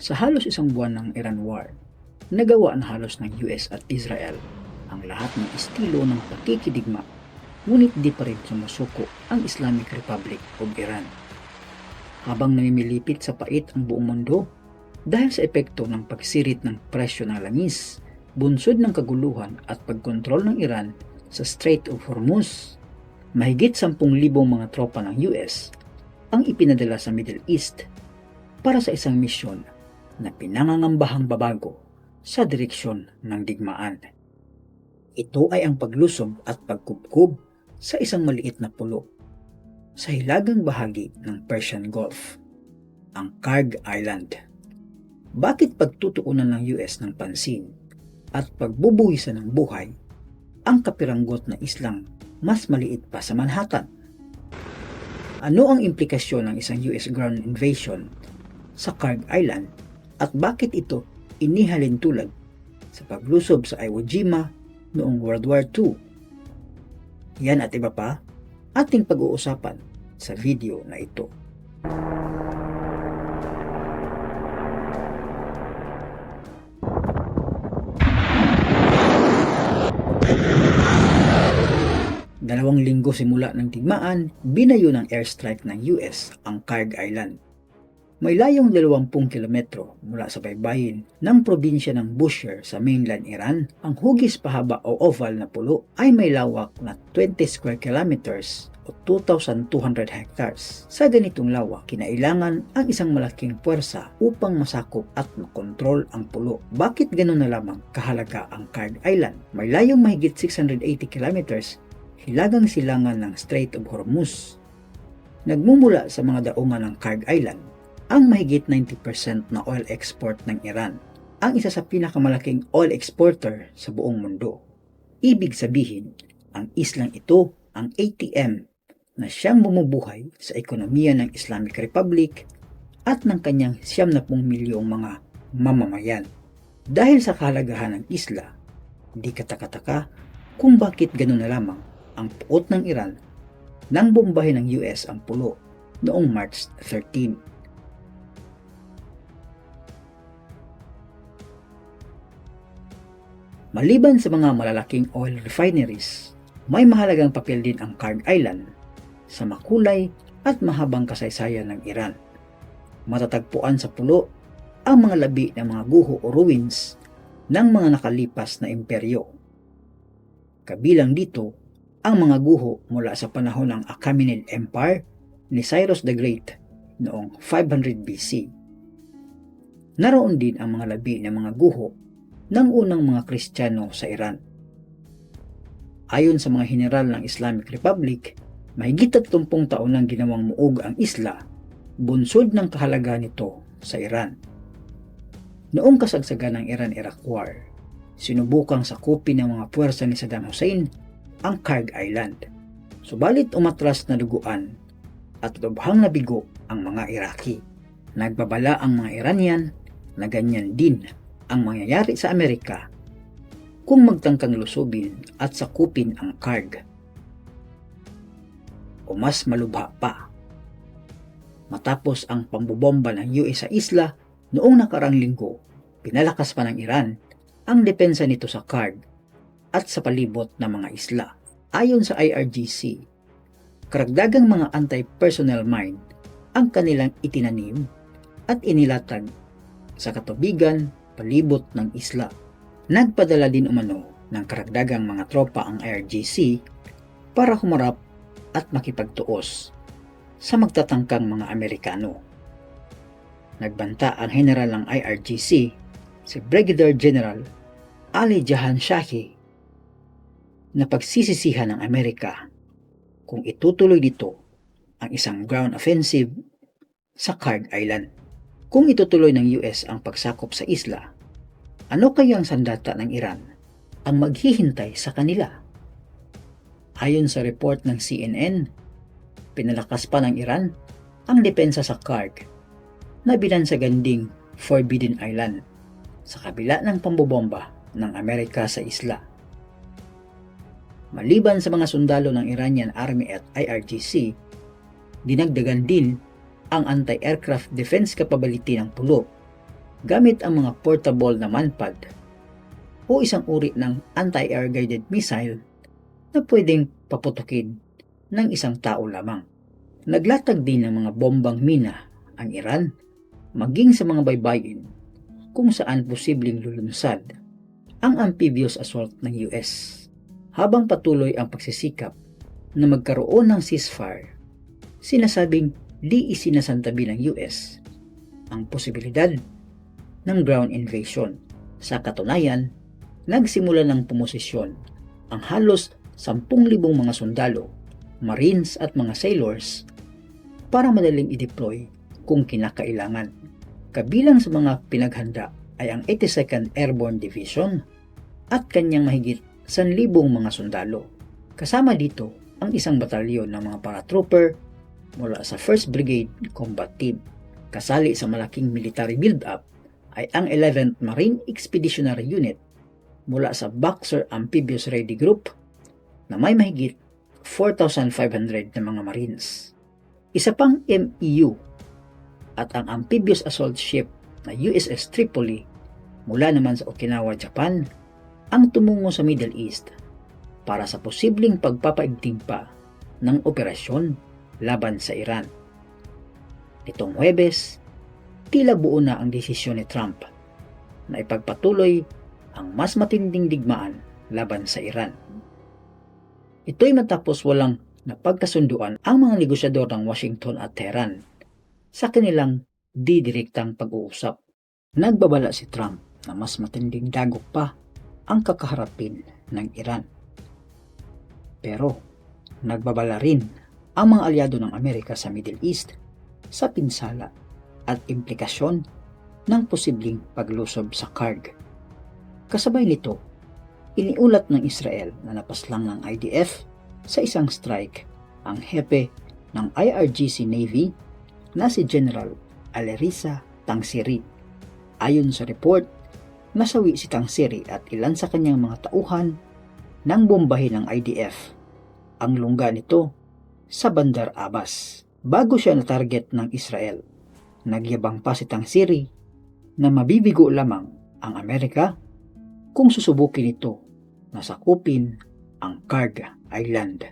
Sa halos isang buwan ng Iran War, nagawa na halos ng US at Israel ang lahat ng estilo ng pakikidigma, ngunit di pa rin sumusuko ang Islamic Republic of Iran. Habang namimilipit sa pait ang buong mundo dahil sa epekto ng pagsirit ng presyo ng langis, bunsod ng kaguluhan at pagkontrol ng Iran sa Strait of Hormuz, mahigit 10,000 mga tropa ng US ang ipinadala sa Middle East para sa isang misyon na pinangangambahang babago sa direksyon ng digmaan. Ito ay ang paglusob at pagkubkob sa isang maliit na pulo sa hilagang bahagi ng Persian Gulf, ang Karg Island. Bakit pagtutuunan ng US ng pansin at pagbubuhisan ng buhay ang kapiranggot na islang mas maliit pa sa Manhattan? Ano ang implikasyon ng isang US ground invasion sa Karg Island at bakit ito inihalin tulad sa paglusob sa Iwo Jima noong World War II? Yan at iba pa ating pag-uusapan sa video na ito. Dalawang linggo simula ng digmaan, binayo ng airstrike ng US ang Karg Island. May layong 20 kilometro mula sa baybayin ng probinsya ng Bushehr sa mainland Iran. Ang hugis pahaba o oval na pulo ay may lawak na 20 square kilometers o 2,200 hectares. Sa ganitong lawak, kinailangan ang isang malaking puwersa upang masakop at makontrol ang pulo. Bakit ganoon na lamang kahalaga ang Karg Island? May layong mahigit 680 kilometers hilagang silangan ng Strait of Hormuz. Nagmumula sa mga daungan ng Karg Island ang mahigit 90% na oil export ng Iran, ang isa sa pinakamalaking oil exporter sa buong mundo. Ibig sabihin, ang islang ito ang ATM na siyang bumubuhay sa ekonomiya ng Islamic Republic at ng kanyang 70 milyong mga mamamayan. Dahil sa kahalagahan ng isla, di katakataka kung bakit ganoon na lamang ang puot ng Iran nang bombahin ng US ang pulo noong March 13. Maliban sa mga malalaking oil refineries, may mahalagang papel din ang Karg Island sa makulay at mahabang kasaysayan ng Iran. Matatagpuan sa pulo ang mga labi ng mga guho o ruins ng mga nakalipas na imperyo. Kabilang dito ang mga guho mula sa panahon ng Achaemenid Empire ni Cyrus the Great noong 500 BC. Naroon din ang mga labi ng mga guho ng unang mga Kristiyano sa Iran. Ayon sa mga general ng Islamic Republic, mahigit 30 taon nang ginawang muog ang isla, bunsod ng kahalagaan nito sa Iran. Noong kasagsagan ng Iran-Iraq War, sinubukang sakupin ng mga puwersa ni Saddam Hussein ang Karg Island. Subalit umatras na duguan at lubhang nabigo ang mga Iraqi. Nagbabala ang mga Iranian na ganyan din ang mangyayari sa Amerika kung magtangkang lusubin at sakupin ang Karg. O mas malubha pa, matapos ang pambobomba ng US sa isla noong nakarang linggo, pinalakas pa ng Iran ang depensa nito sa Karg at sa palibot ng mga isla. Ayon sa IRGC, karagdagang mga anti-personnel mine ang kanilang itinanim at inilatag sa katubigan palibot ng isla. Nagpadala din umano ng karagdagang mga tropa ang IRGC para humarap at makipagtuos sa magtatangkang mga Amerikano. Nagbanta ang general ng IRGC, si Brigadier General Ali Jahan Shahi, na pagsisisihan ng Amerika kung itutuloy dito ang isang ground offensive sa Karg Island. Kung itutuloy ng US ang pagsakop sa isla, ano kaya ang sandata ng Iran ang maghihintay sa kanila? Ayon sa report ng CNN, pinalakas pa ng Iran ang depensa sa Karg na binansagan ding Forbidden Island sa kabila ng pambobomba ng Amerika sa isla. Maliban sa mga sundalo ng Iranian Army at IRGC, dinagdagan din ang anti-aircraft defense capability ng pulo gamit ang mga portable na manpad o isang uri ng anti-air guided missile na pwedeng paputukin ng isang tao lamang. Naglatag din ng mga bombang mina ang Iran maging sa mga baybayin kung saan posibleng lulunsad ang amphibious assault ng US. Habang patuloy ang pagsisikap na magkaroon ng ceasefire, sinasabing di isinasantabi ng US ang posibilidad ng ground invasion. Sa katunayan, nagsimula ng pumosisyon ang halos 10,000 mga sundalo, marines at mga sailors para madaling i-deploy kung kinakailangan. Kabilang sa mga pinaghanda ay ang 82nd Airborne Division at kanyang mahigit 1,000 mga sundalo. Kasama dito ang isang batalyon ng mga paratrooper mula sa 1st Brigade Combat Team. Kasali sa malaking military build-up ay ang 11th Marine Expeditionary Unit mula sa Boxer Amphibious Ready Group na may mahigit 4,500 na mga Marines. Isa pang MEU at ang Amphibious Assault Ship na USS Tripoli mula naman sa Okinawa, Japan ang tumungo sa Middle East para sa posibleng pagpapaigting pa ng operasyon laban sa Iran. Nitong Huwebes, tila buo na ang desisyon ni Trump na ipagpatuloy ang mas matinding digmaan laban sa Iran. Ito'y matapos walang napagkasunduan ang mga negosyador ng Washington at Tehran sa kanilang didiriktang pag-uusap. Nagbabala si Trump na mas matinding dagok pa ang kakaharapin ng Iran. Pero nagbabala rin ang mga aliado ng Amerika sa Middle East sa pinsala at implikasyon ng posibleng paglusob sa Kurd. Kasabay nito, iniulat ng Israel na napaslang ng IDF sa isang strike ang hepe ng IRGC Navy na si General Alerisa Tangsiri. Ayon sa report, nasawi si Tangsiri at ilan sa kanyang mga tauhan nang bombahin ng IDF ang lungga nito sa Bandar Abbas. Bago siya na-target ng Israel, nagyabang pa si Tangsiri na mabibigo lamang ang Amerika kung susubukin ito na sakupin ang Kurd Island.